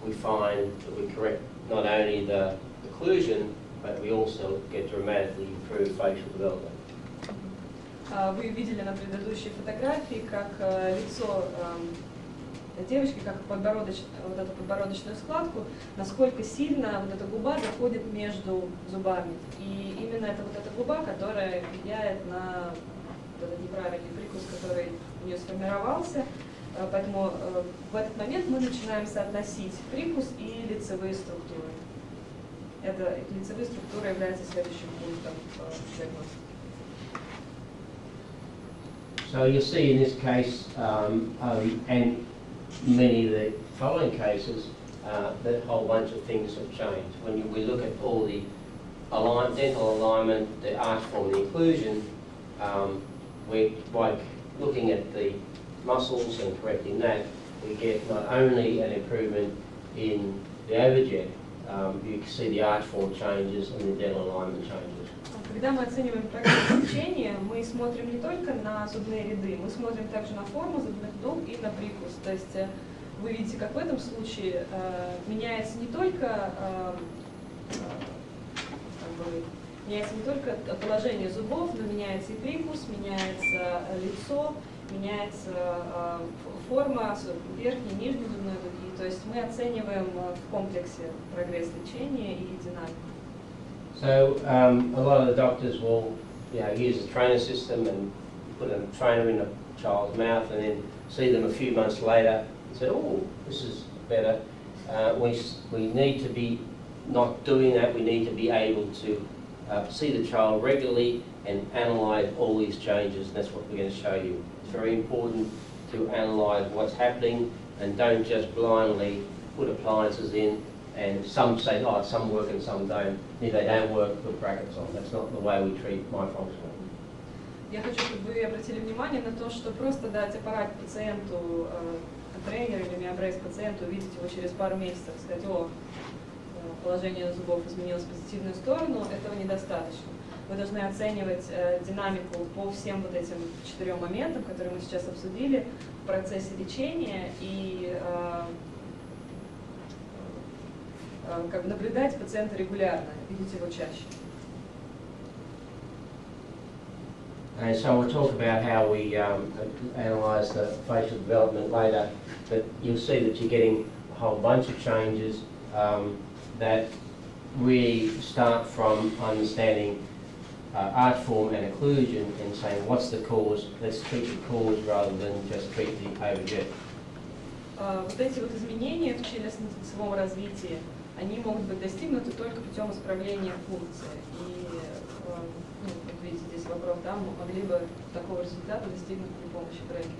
we find that we correct not only the occlusion, but we also get dramatically improved facial development. Вы видели на предыдущей фотографии, как лицо девочки, как вот эту подбородочную складку, насколько сильно вот эта губа заходит между зубами. И именно это вот эта губа, которая влияет на вот этот неправильный прикус, который у нее сформировался. Поэтому в этот момент мы начинаем соотносить прикус и лицевые структуры. Это лицевые структуры являются следующим пунктом в диагностике. So you'll see in this case, and many of the following cases, that a whole bunch of things have changed. When we look at all the dental alignment, the arch form, the occlusion, by looking at the muscles and correcting that, we get not only an improvement in the overjet, you can see the arch form changes and the dental alignment changes. Когда мы оцениваем прогресс лечения, мы смотрим не только на зубные ряды, мы смотрим также на форму зубных дол и на прикус. То есть вы видите, как в этом случае меняется не только положение зубов, но меняется и прикус, меняется лицо, меняется форма верхней и нижней зубной дуги. То есть мы оцениваем в комплексе прогресс лечения и динамику. So a lot of the doctors will use a trainer system and put a trainer in a child's mouth and then see them a few months later and say, oh, this is better. We need to be not doing that. We need to be able to see the child regularly and analyse all these changes, and that's what we're going to show you. It's very important to analyse what's happening and don't just blindly put appliances in. And some say, oh, some work and some don't. If they don't work, put brackets on. That's not the way we treat myofunctional. Я хочу, чтобы вы обратили внимание на то, что просто дать аппарат пациенту, тренеру или миобрейс пациенту, увидеть его через пару месяцев, сказать, о, положение зубов изменилось в позитивную сторону, этого недостаточно. Вы должны оценивать динамику по всем вот этим 4 моментам, которые мы сейчас обсудили в процессе лечения и как бы наблюдать пациента регулярно, видеть его чаще. And so we'll talk about how we analyse the facial development later, but you'll see that you're getting a whole bunch of changes that really start from understanding arch form and occlusion and saying what's the cause, let's treat the cause rather than just treat the overjet. Вот эти вот изменения в челюстно-лицевом развитии, они могут быть достигнуты только путем исправления функции. И, вот видите, здесь вопрос, да, могли бы такого результата достигнуть при помощи брекета.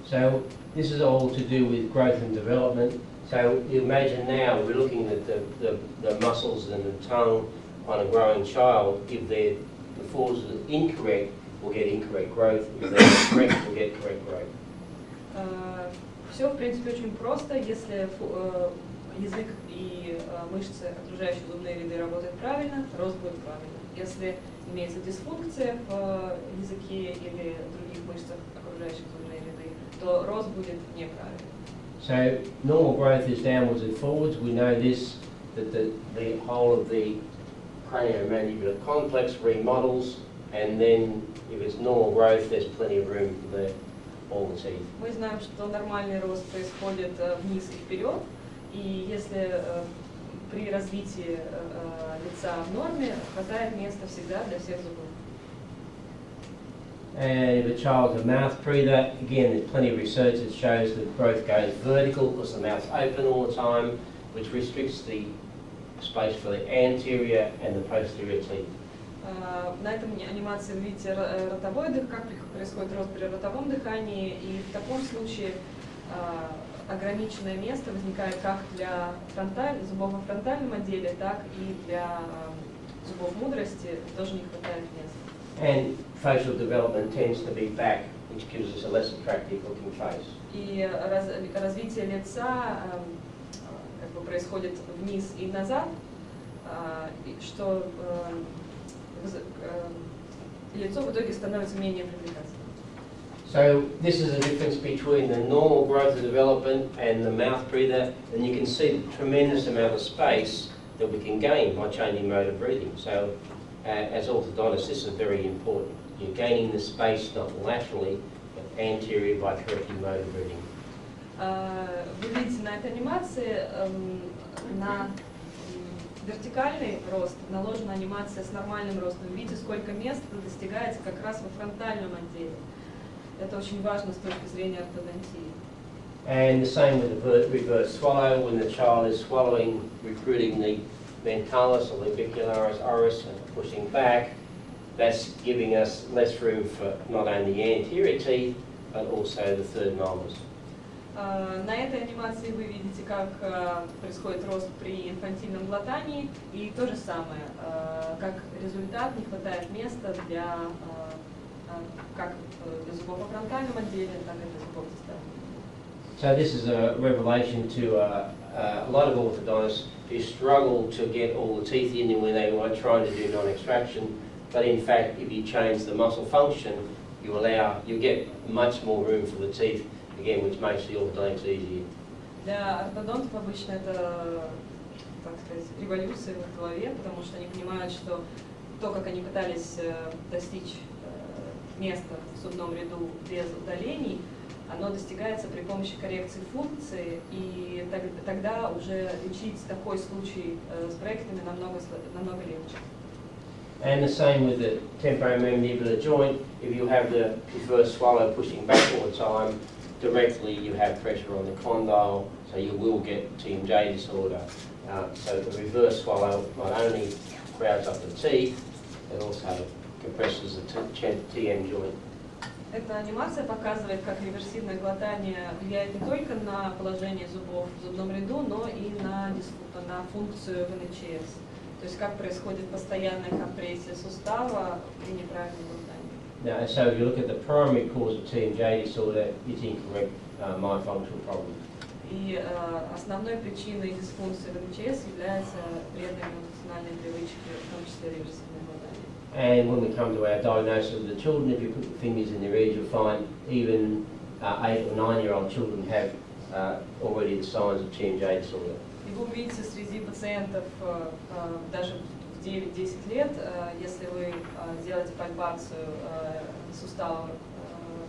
So this is all to do with growth and development. So you imagine now we're looking at the muscles and the tongue on a growing child. If the force is incorrect, we'll get incorrect growth. If they're correct, we'll get correct growth. Все, в принципе, очень просто. Если язык и мышцы, окружающие зубные ряды, работают правильно, рост будет правильно. Если имеется дисфункция в языке или других мышцах, окружающих зубные ряды, то рост будет неправильный. So normal growth is downwards and forwards. We know this, that the whole of the craniomandibular complex remodels, and then if it's normal growth, there's plenty of room for all the teeth. Мы знаем, что нормальный рост происходит вниз и вперед, и если при развитии лица в норме, хватает места всегда для всех зубов. And if a child's a mouth breather, again, there's plenty of research that shows that growth goes vertical because the mouth's open all the time, which restricts the space for the anterior and the posterior teeth. На этом анимации вы видите ротовой дых, как происходит рост при ротовом дыхании, и в таком случае ограниченное место возникает как для зубов во фронтальном отделе, так и для зубов мудрости, тоже не хватает места. And facial development tends to be back, which gives us a less attractive looking face. И развитие лица как бы происходит вниз и назад, что лицо в итоге становится менее привлекательным. So this is the difference between the normal growth and development and the mouth breather, and you can see the tremendous amount of space that we can gain by changing mode of breathing. So as orthodontists, this is very important. You're gaining the space not laterally, but anterior by correcting mode of breathing. Вы видите на этой анимации на вертикальный рост наложена анимация с нормальным ростом. Видите, сколько места достигается как раз во фронтальном отделе. Это очень важно с точки зрения ортодонтии. And the same with the reverse swallow, when the child is swallowing, recruiting the mentalis or the bicularis oris and pushing back, that's giving us less room for not only the anterior teeth, but also the third molars. На этой анимации вы видите, как происходит рост при инфантильном глотании, и то же самое, как результат не хватает места для как для зубов во фронтальном отделе, так и для зубов дистальных. So this is a revelation to a lot of orthodontists who struggle to get all the teeth in when they were trying to do non-extraction. But in fact, if you change the muscle function, you get much more room for the teeth, again, which makes the orthodontics easier. Для ортодонтов обычно это, так сказать, революция в их голове, потому что они понимают, что то, как они пытались достичь места в зубном ряду без удалений, оно достигается при помощи коррекции функции, и тогда уже лечить такой случай с проектами намного легче. And the same with the temporomandibular joint. If you have the reverse swallow pushing back all the time, directly you have pressure on the condyle, so you will get TMJ disorder. So the reverse swallow not only crowds up the teeth, it also compresses the TM joint. Эта анимация показывает, как реверсивное глотание влияет не только на положение зубов в зубном ряду, но и на функцию в НЧС. То есть как происходит постоянная компрессия сустава при неправильном глотании. Now, so if you look at the primary cause of TMJ disorder, it's incorrect myofunctional problem. И основной причиной дисфункции в НЧС является вредные миофункциональные привычки, в том числе реверсивное глотание. And when we come to our diagnosis of the children, if you put your fingers in their ears, you'll find even 8 or 9-year-old children have already the signs of TMJ disorder. И вы увидите среди пациентов даже в 9-10 лет, если вы делаете пальпацию сустава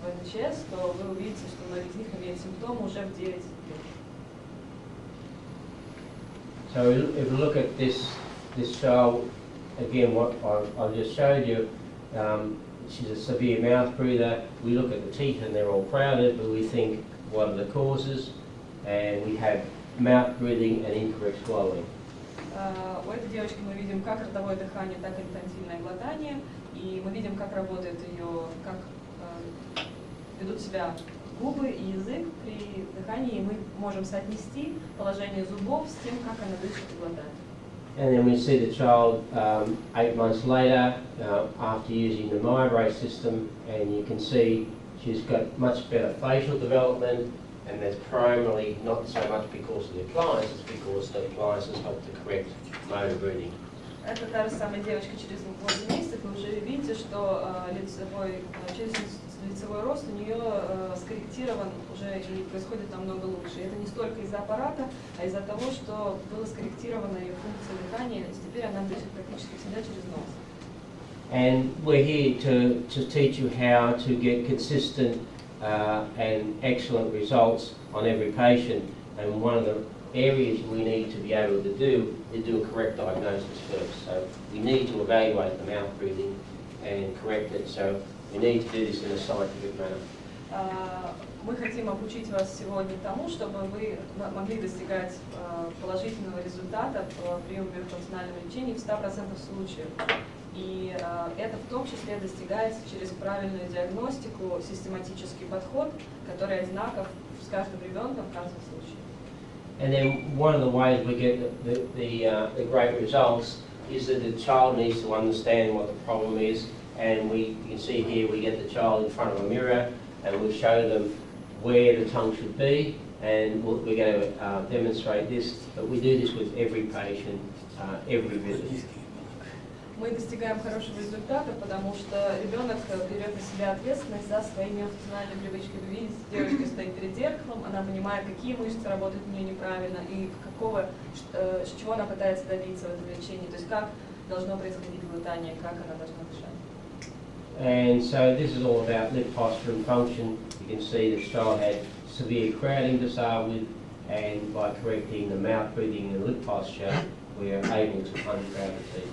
в НЧС, то вы увидите, что многие из них имеют симптомы уже в 9 лет. So if we look at this child, again, what I've just showed you, she's a severe mouth breather. We look at the teeth and they're all crowded, but we think, what are the causes? And we have mouth breathing and incorrect swallowing. У этой девочки мы видим как ротовое дыхание, так и инфантильное глотание, и мы видим, как работает ее, как ведут себя губы и язык при дыхании, и мы можем соотнести положение зубов с тем, как она дышит и глотает. And then we see the child 8 months later after using the myobrace system, and you can see she's got much better facial development, and that's primarily not so much because of the appliance, it's because the appliances help to correct mode of breathing. Это та же самая девочка через 8 месяцев, вы уже видите, что лицевой рост у нее скорректирован уже и происходит намного лучше. И это не столько из-за аппарата, а из-за того, что была скорректирована ее функция дыхания, и теперь она дышит практически всегда через нос. And we're here to teach you how to get consistent and excellent results on every patient. And one of the areas we need to be able to do is do a correct diagnosis first. So we need to evaluate the mouth breathing and correct it. So we need to do this in a scientific manner. Мы хотим обучить вас сегодня тому, чтобы вы могли достигать положительного результата при миофункциональном лечении в 100% случаев. И это в том числе достигается через правильную диагностику, систематический подход, который одинаков с каждым ребенком в каждом случае. And then one of the ways we get the great results is that the child needs to understand what the problem is. And you can see here we get the child in front of a mirror and we show them where the tongue should be, and we're going to demonstrate this, but we do this with every patient, every visit. Мы достигаем хорошего результата, потому что ребенок берет на себя ответственность за свои миофункциональные привычки. Вы видите, девочка стоит перед зеркалом, она понимает, какие мышцы работают у нее неправильно и чего она пытается добиться в этом лечении, то есть как должно происходить глотание, как она должна дышать. And so this is all about lip posture and function. You can see the child had severe crowding to start with, and by correcting the mouth breathing and lip posture, we are able to uncrowd the teeth.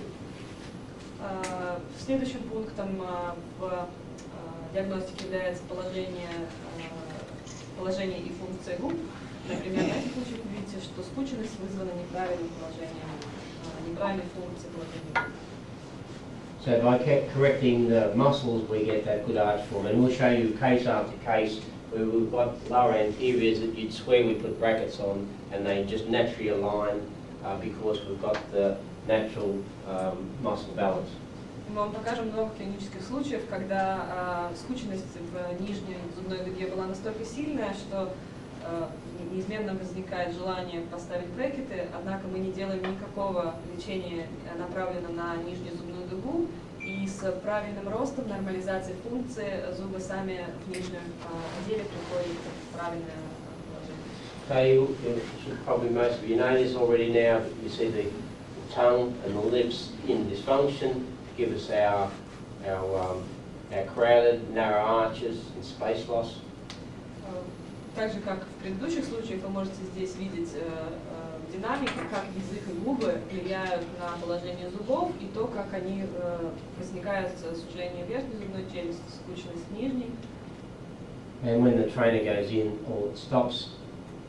Следующим пунктом в диагностике является положение и функция губ. Например, в этих случаях вы видите, что скученность вызвана неправильным положением, неправильной функцией положения. So by correcting the muscles, we get that good arch form. And we'll show you case after case where we've got lower anteriors that you'd swear we put brackets on, and they just naturally align because we've got the natural muscle balance. Мы вам покажем много клинических случаев, когда скученность в нижней зубной дуге была настолько сильная, что неизменно возникает желание поставить брекеты, однако мы не делаем никакого лечения, направленного на нижнюю зубную дугу, и с правильным ростом, нормализацией функции зубы сами в нижнем отделе приходят в правильное положение. So you should probably, most of you know this already now, but you see the tongue and the lips in dysfunction to give us our crowded, narrow arches and space loss. Так же, как в предыдущих случаях, вы можете здесь видеть динамику, как язык и губы влияют на положение зубов и то, как они возникает сужение верхней зубной челюсти, скученность нижней. And when the trainer goes in or stops,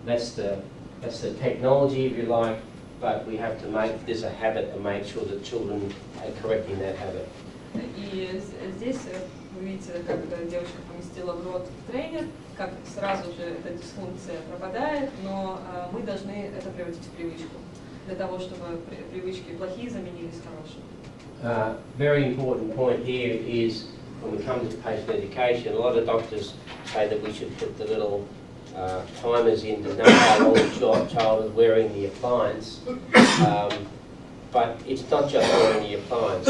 that's the technology, if you like, but we have to make this a habit and make sure that children are correcting that habit. И здесь вы видите, как девочка поместила в рот тренер, как сразу же эта дисфункция пропадает, но мы должны это превратить в привычку, для того, чтобы привычки плохие заменились хорошими. Very important point here is when we come to patient education, a lot of doctors say that we should put the little timers in to know how long the child is wearing the appliance. But it's not just wearing the appliance,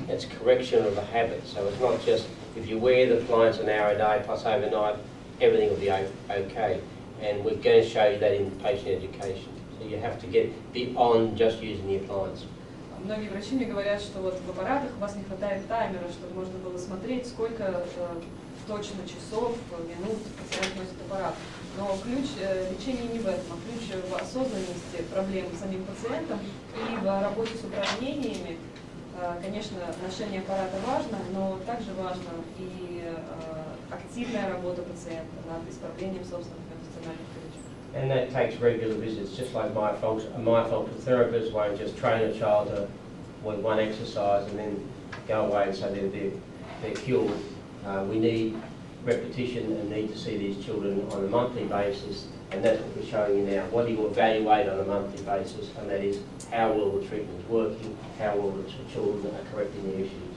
it's correction of the habit. So it's not just if you wear the appliance an hour a day plus overnight, everything will be okay. And we're going to show you that in patient education. So you have to get beyond just using the appliance. Многие врачи мне говорят, что вот в аппаратах у вас не хватает таймера, чтобы можно было смотреть, сколько точно часов, минут пациент носит аппарат. Но ключ лечения не в этом, а ключ в осознанности проблем с самим пациентом и в работе с упражнениями. Конечно, ношение аппарата важно, но также важно и активная работа пациента над исправлением собственных миофункциональных привычек. And that takes regular visits, just like a myofunctional therapist won't just train a child to with one exercise and then go away and say they're cured. We need repetition and need to see these children on a monthly basis, and that's what we're showing you now. What do you evaluate on a monthly basis, and that is how well the treatment is working, how well the children are correcting their issues.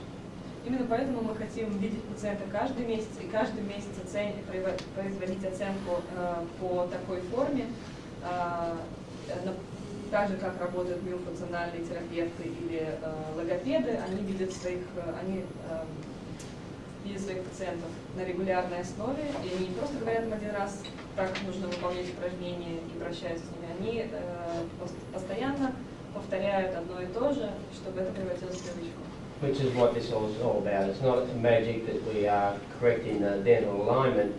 Именно поэтому мы хотим видеть пациента каждый месяц и каждый месяц производить оценку по такой форме, так же как работают миофункциональные терапевты или логопеды, они видят своих пациентов на регулярной основе, и они не просто говорят им один раз, как нужно выполнять упражнения и прощаются с ними, они постоянно повторяют одно и то же, чтобы это превратилось в привычку. Which is what this is all about. It's not magic that we are correcting the dental alignment.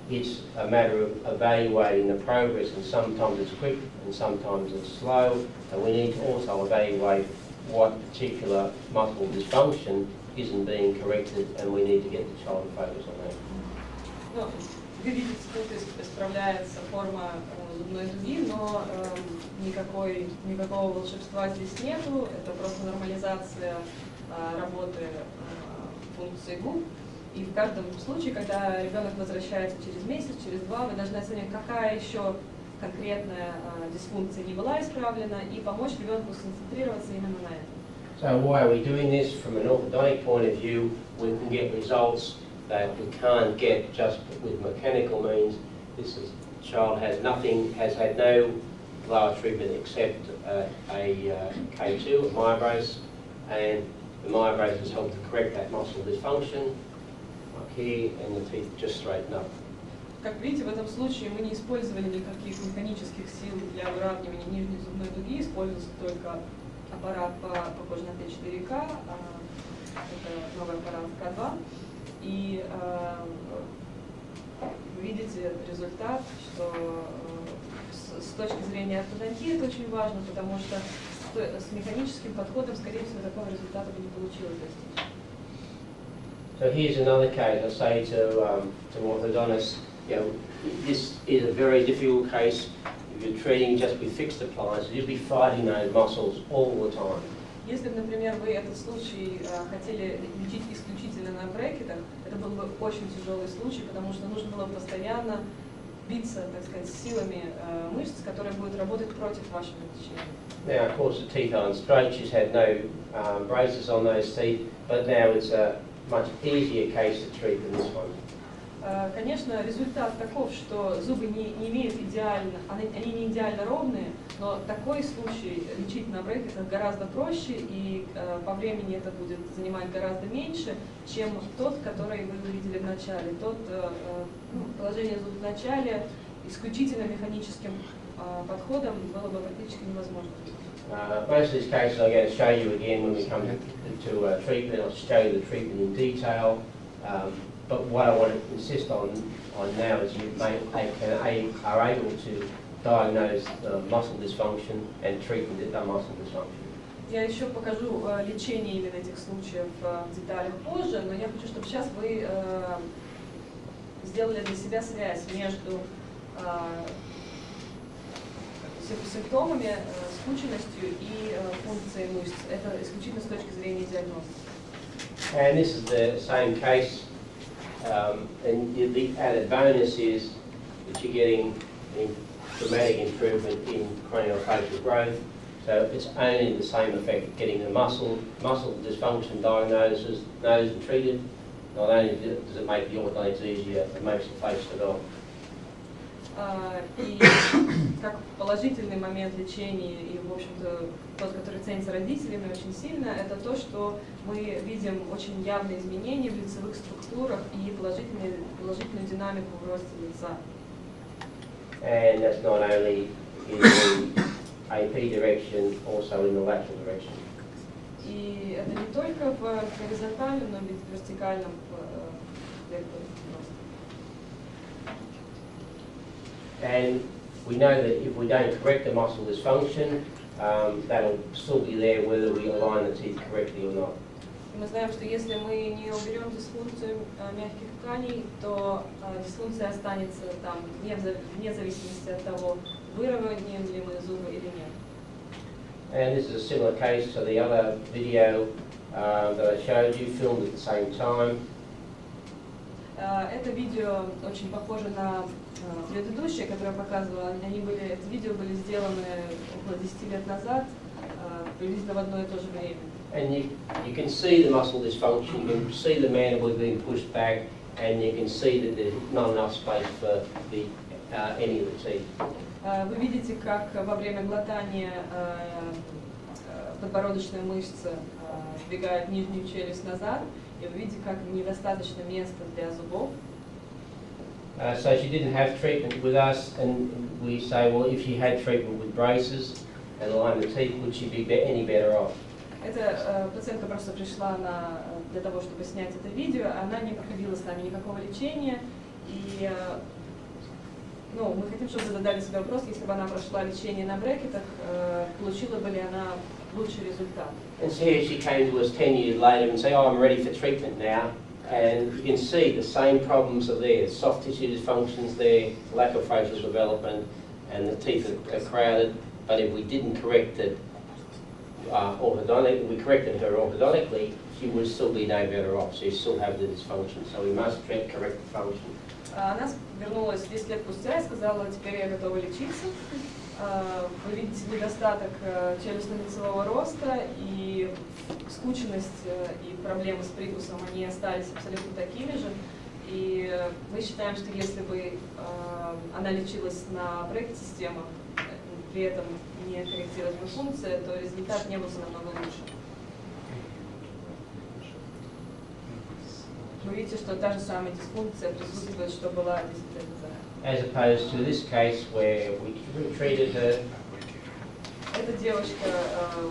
It's a matter of evaluating the progress, and sometimes it's quick and sometimes it's slow. And we need to also evaluate what particular muscle dysfunction isn't being corrected, and we need to get the child to focus on that. Ну, вы видите, тут исправляется форма зубной дуги, но никакого волшебства здесь нету. Это просто нормализация работы функции губ. И в каждом случае, когда ребенок возвращается через месяц, через два, вы должны оценить, какая еще конкретная дисфункция не была исправлена, и помочь ребенку сконцентрироваться именно на этом. So why are we doing this? From an orthodontic point of view, we can get results that we can't get just with mechanical means. This child has had no lower treatment except a K2, a myobrace, and the myo braces help to correct that muscle dysfunction, like here, and the teeth just straighten up. Как видите, в этом случае мы не использовали никаких механических сил для выравнивания нижней зубной дуги, использовался только аппарат похожий на Т4К, это новый аппарат К2. И вы видите результат, что с точки зрения ортодонтии это очень важно, потому что с механическим подходом, скорее всего, такого результата бы не получилось достичь. So here's another case. I say to orthodontists, you know, this is a very difficult case. If you're treating just with fixed appliances, you'll be fighting those muscles all the time. Если бы, например, вы этот случай хотели лечить исключительно на брекетах, это был бы очень тяжелый случай, потому что нужно было постоянно биться, так сказать, силами мышц, которые будут работать против вашего лечения. Now, of course, the teeth aren't straight. She's had no braces on those teeth, but now it's a much easier case to treat than this one. Конечно, результат таков, что зубы не имеют идеально, они не идеально ровные, но такой случай лечить на брекетах гораздо проще, и по времени это будет занимать гораздо меньше, чем тот, который вы увидели в начале. Положение зуба в начале исключительно механическим подходом было бы практически невозможно. Most of these cases I'm going to show you again when we come to treatment. I'll show you the treatment in detail. But what I want to insist on now is you are able to diagnose muscle dysfunction and treat the muscle dysfunction. Я еще покажу лечение именно этих случаев в деталях позже, но я хочу, чтобы сейчас вы сделали для себя связь между симптомами, скученностью и функцией мышц. Это исключительно с точки зрения диагностики. And this is the same case. And the added bonus is that you're getting dramatic improvement in craniofacial growth. So it's only the same effect, getting the muscle dysfunction diagnosed and treated. Not only does it make the orthodontics easier, it makes the face develop. И как положительный момент лечения, и, в общем-то, тот, который ценится родителями очень сильно, это то, что мы видим очень явные изменения в лицевых структурах и положительную динамику в росте лица. And that's not only in the AP direction, also in the lateral direction. И это не только в горизонтальном, но и в вертикальном векторе. And we know that if we don't correct the muscle dysfunction, that'll still be there whether we align the teeth correctly or not. И мы знаем, что если мы не уберем дисфункцию мягких тканей, то дисфункция останется там вне зависимости от того, выравниваем ли мы зубы или нет. And this is a similar case to the other video that I showed you, filmed at the same time. Это видео очень похоже на предыдущее, которое я показывала. Эти видео были сделаны около 10 лет назад, приблизительно в одно и то же время. And you can see the muscle dysfunction, you can see the mandible being pushed back, and you can see that there's not enough space for any of the teeth. Вы видите, как во время глотания подбородочная мышца сдвигает нижнюю челюсть назад, и вы видите, как недостаточно места для зубов. So she didn't have treatment with us, and we say, well, if she had treatment with braces and aligned the teeth, would she be any better off? Эта пациентка просто пришла для того, чтобы снять это видео, она не проходила с нами никакого лечения, и мы хотим, чтобы вы задали себе вопрос, если бы она прошла лечение на брекетах, получила бы ли она лучший результат. And so here she came to us 10 years later and say, oh, I'm ready for treatment now. And you can see the same problems are there. Soft tissue dysfunctions there, lack of facial development, and the teeth are crowded. But if we didn't correct it we corrected her orthodontically, she would still be no better off. She'd still have the dysfunction. So we must correct the function. Она вернулась 10 лет спустя и сказала, теперь я готова лечиться. Вы видите недостаток челюстно-лицевого роста, и скученность и проблемы с прикусом, они остались абсолютно такими же. И мы считаем, что если бы она лечилась на брекет-системах, при этом не корректировалась бы функция, то результат не был бы намного лучше. вы видите, что та же самая дисфункция присутствует, что была 10 лет назад. As opposed to this case where we treated her. Эта девочка, у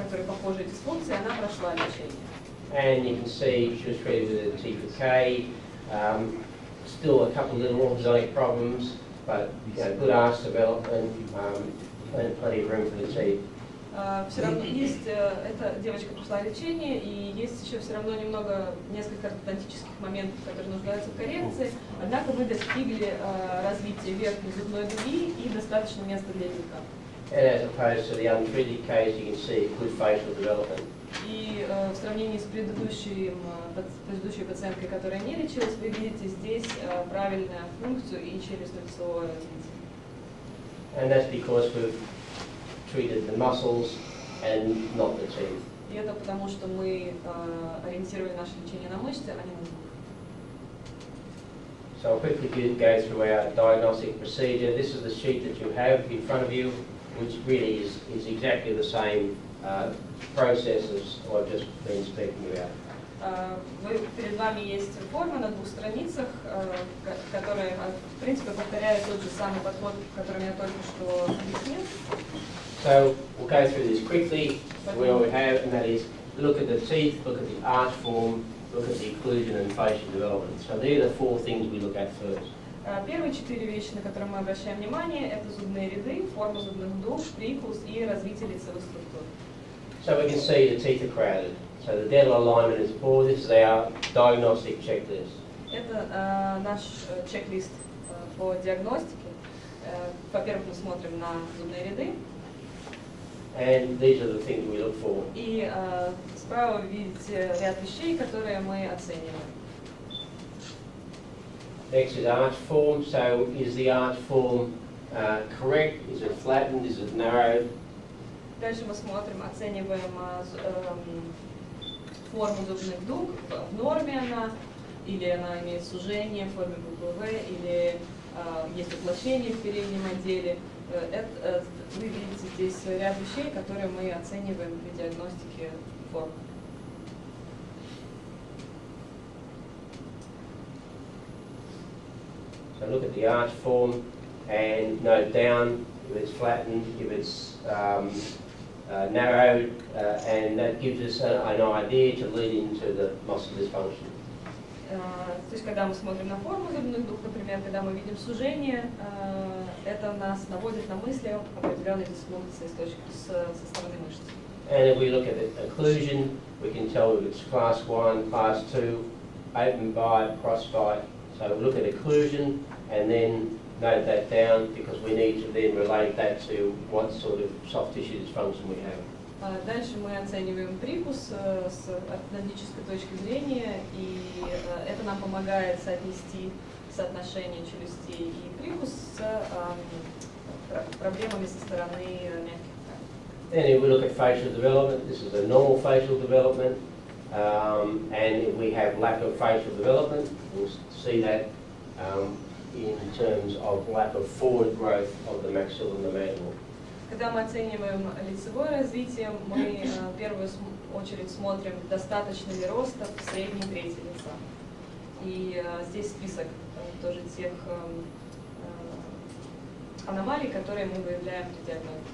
которой похожая дисфункция, она прошла лечение. And you can see she was treated with a teeth decay, still a couple of little orthodontic problems, but good arch development, and plenty of room for the teeth. Все равно есть, эта девочка прошла лечение, и есть еще все равно несколько ортодонтических моментов, которые нуждаются в коррекции, однако мы достигли развития верхней зубной дуги и достаточно места для языка. And as opposed to the untreated case, you can see good facial development. И в сравнении с предыдущей пациенткой, которая не лечилась, вы видите здесь правильную функцию и челюстно-лицевое развитие. And that's because we've treated the muscles and not the teeth. И это потому, что мы ориентировали наше лечение на мышцы, а не на звук. So I'll quickly go through our diagnostic procedure. This is the sheet that you have in front of you, which really is exactly the same process as I've just been speaking about. Перед вами есть форма на 2 страницах, которая, в принципе, повторяет тот же самый подход, который я только что объяснил. So we'll go through this quickly. Where we have, and that is look at the teeth, look at the arch form, look at the occlusion and facial development. So these are the 4 things we look at first. Первые 4 вещи, на которые мы обращаем внимание, это зубные ряды, форма зубных дуг, прикус и развитие лицевых структур. So we can see the teeth are crowded. So the dental alignment is poor. This is our diagnostic checklist. Это наш чек-лист по диагностике. Во-первых, мы смотрим на зубные ряды. And these are the things we look for. И справа вы видите ряд вещей, которые мы оцениваем. Next is arch form. So is the arch form correct? Is it flattened? Is it narrowed? Дальше мы смотрим, оцениваем форму зубных дуг, в норме она, или она имеет сужение в форме буквы В, или есть уплощение в переднем отделе. Вы видите здесь ряд вещей, которые мы оцениваем при диагностике форм. So look at the arch form and note down if it's flattened, if it's narrowed, and that gives us an idea to lead into the muscle dysfunction. То есть, когда мы смотрим на форму зубных дуг, например, когда мы видим сужение, это нас наводит на мысли об определенной дисфункции со стороны мышц. And if we look at the occlusion, we can tell if it's class 1, class 2, open bite, cross bite. So we look at occlusion and then note that down because we need to then relate that to what sort of soft tissue dysfunction we have. Дальше мы оцениваем прикус с ортодонтической точки зрения, и это нам помогает соотнести соотношение челюстей и прикус с проблемами со стороны мягких тканей. Then if we look at facial development, this is a normal facial development, and if we have lack of facial development, we'll see that in terms of lack of forward growth of the maxilla and the mandible. Когда мы оцениваем лицевое развитие, мы в первую очередь смотрим, достаточно ли роста в средней трети лица. И здесь список тоже тех аномалий, которые мы выявляем при диагностике.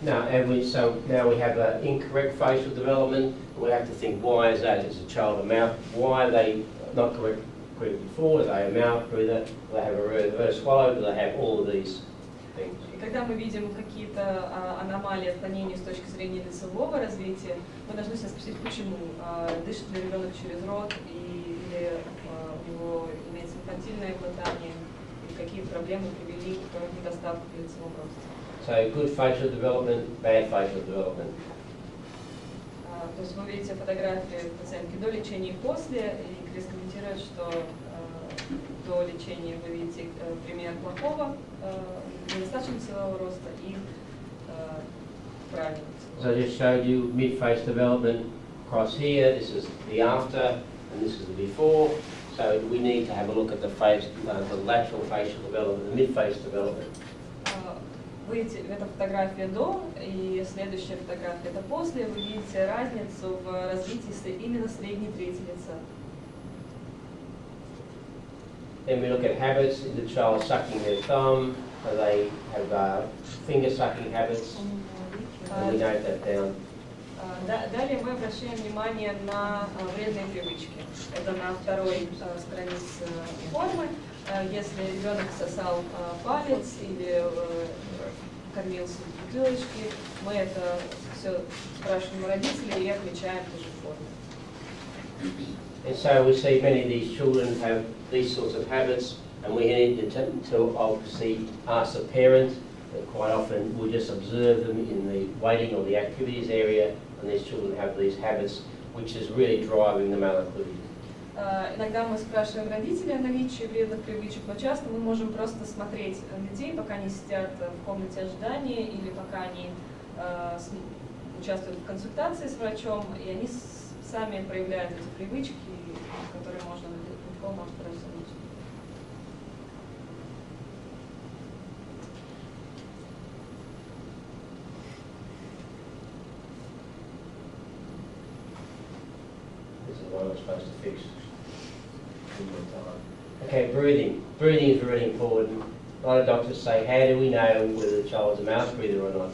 Now we have an incorrect facial development. We have to think, why is that? Is a child a mouth? Why are they not correct before? Are they a mouth breather? Do they have a reverse swallow? Do they have all of these things? Когда мы видим какие-то аномалии, отклонения с точки зрения лицевого развития, мы должны себя спросить, почему. Дышит ли ребенок через рот, или у него имеется инфантильное глотание, и какие проблемы привели к недостатку в лицевом росте. So good facial development, bad facial development. То есть вы видите фотографии пациентки до лечения и после, и Крис комментирует, что до лечения вы видите пример плохого, недостаточного лицевого роста и правильного. So I just showed you mid-face development across here. This is the after, and this is the before. So we need to have a look at the face, the lateral facial development, the mid-face development. это фотография до, и следующая фотография это после. Вы видите разницу в развитии именно средней трети лица. Then we look at habits. Is the child sucking their thumb? Do they have finger sucking habits? And we note that down. Далее мы обращаем внимание на вредные привычки. Это на второй странице формы. Если ребенок сосал палец или кормился в бутылочке, мы это все спрашиваем у родителей и отмечаем в той же форме. And so we see many of these children have these sorts of habits, and we need to obviously ask the parent. Quite often we just observe them in the waiting or the activities area, and these children have these habits, which is really driving the malactivity. Иногда мы спрашиваем родителей о наличии вредных привычек, но часто мы можем просто смотреть детей, пока они сидят в комнате ожидания или пока они участвуют в консультации с врачом, и они сами проявляют эти привычки, которые можно легко рассмотреть. This is what I'm supposed to fix. Okay, breathing. Breathing is really important. A lot of doctors say, how do we know whether the child's a mouth breather or not?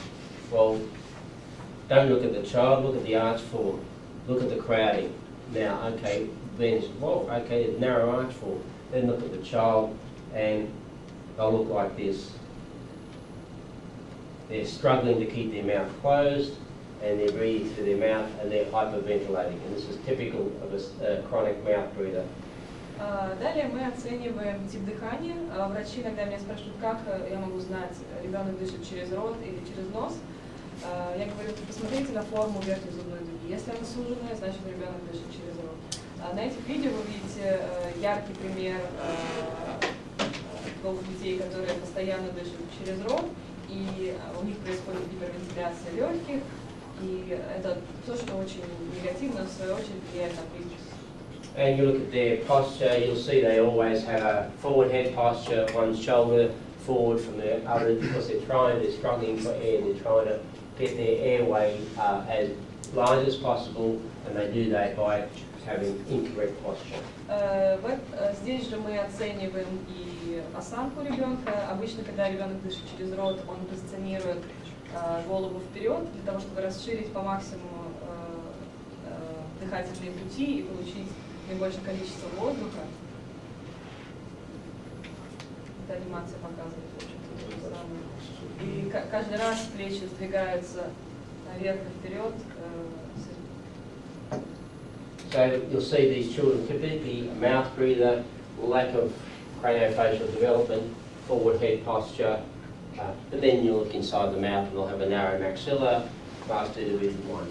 Well, don't look at the child, look at the arch form. Look at the crowding. Now, okay, then, well, okay, it's narrow arch form. Then look at the child and they'll look like this. They're struggling to keep their mouth closed and they're breathing through their mouth and they're hyperventilating. And this is typical of a chronic mouth breather. Далее мы оцениваем тип дыхания. Врачи иногда меня спрашивают, как я могу знать, ребенок дышит через рот или через нос. Я говорю, посмотрите на форму верхней зубной дуги. Если она суженная, значит ребенок дышит через рот. На этих видео вы видите яркий пример двух детей, которые постоянно дышат через рот, и у них происходит гипервентиляция легких, и это то, что очень негативно, в свою очередь, влияет на прикус. And you look at their posture, you'll see they always have a forward head posture, one shoulder forward from the other, because they're struggling for air, they're trying to get their airway as large as possible, and they do that by having incorrect posture. Здесь же мы оцениваем и осанку ребенка. Обычно, когда ребенок дышит через рот, он позиционирует голову вперед, для того, чтобы расширить по максимуму дыхательные пути и получить наибольшее количество воздуха. Эта анимация показывает очень то же самое. И каждый раз плечи сдвигаются наверх и вперед. So you'll see these children typically a mouth breather, lack of craniofacial development, forward head posture, but then you look inside the mouth and they'll have a narrow maxilla, class 2 division 1.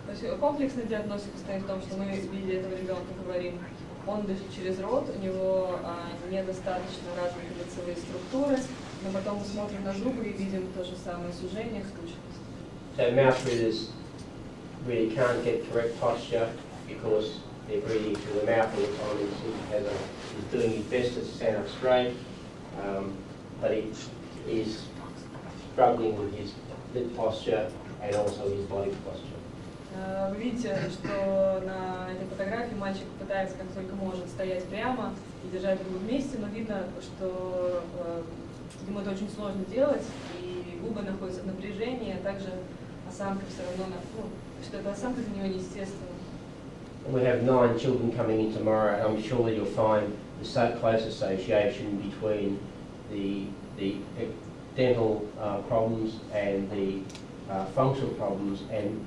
То есть комплексная диагностика состоит в том, что мы видели этого ребенка, говорим, он дышит через рот, у него недостаточно развиты лицевые структуры, но потом мы смотрим на зубы и видим то же самое сужение, вспученность. So mouth breathers really can't get correct posture because they're breathing through the mouth all the time. He's doing his best to stand up straight, but he is struggling with his lip posture and also his body posture. Вы видите, что на этой фотографии мальчик пытается как только может стоять прямо и держать губы вместе, но видно, что ему это очень сложно делать, и губы находятся в напряжении, а также осанка все равно, что эта осанка для него неестественна. We have 9 children coming in tomorrow, and I'm sure that you'll find the so close association between the dental problems and the functional problems and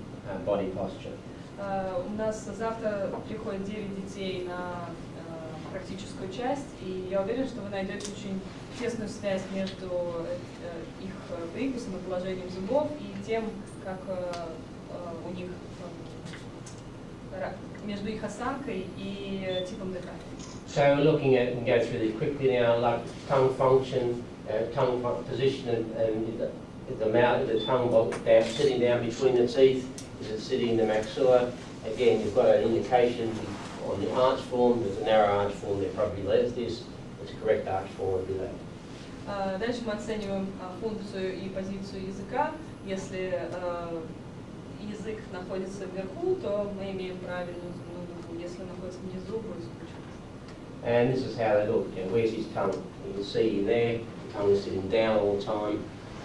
body posture. У нас завтра приходит 9 детей на практическую часть, и я уверена, что вы найдете очень тесную связь между их прикусом и положением зубов и тем, как у них между их осанкой и типом дыхания. So we're looking at, and go through these quickly now, like tongue function, tongue position, and the mouth, the tongue down, sitting down between the teeth. Is it sitting in the maxilla? Again, you've got an indication on the arch form. There's a narrow arch form there, probably left this. It's a correct arch form, do that. Дальше мы оцениваем функцию и позицию языка. Если язык находится вверху, то мы имеем правильную зубную дугу. Если находится внизу, будет скручиваться. And this is how they look. You know, where's his tongue? You can see there, the tongue is sitting down all the time,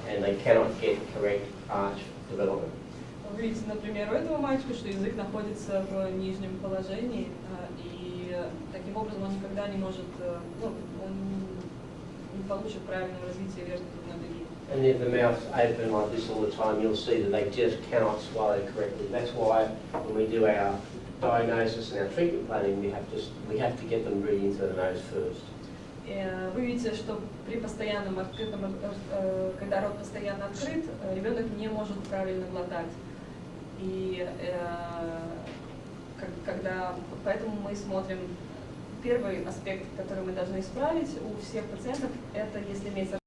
and they cannot get correct arch development. Вы видите, например, у этого мальчика, что язык находится в нижнем положении, и таким образом он никогда не может, ну, он не получит правильного развития верхней зубной дуги. And if the mouth's open like this all the time, you'll see that they just cannot swallow correctly. That's why when we do our diagnosis and our treatment planning, we have to get them breathing through the nose first. Вы видите, что при постоянном открытом, когда рот постоянно открыт, ребенок не может правильно глотать. И поэтому мы смотрим, первый аспект, который мы должны исправить у всех пациентов, это если имеется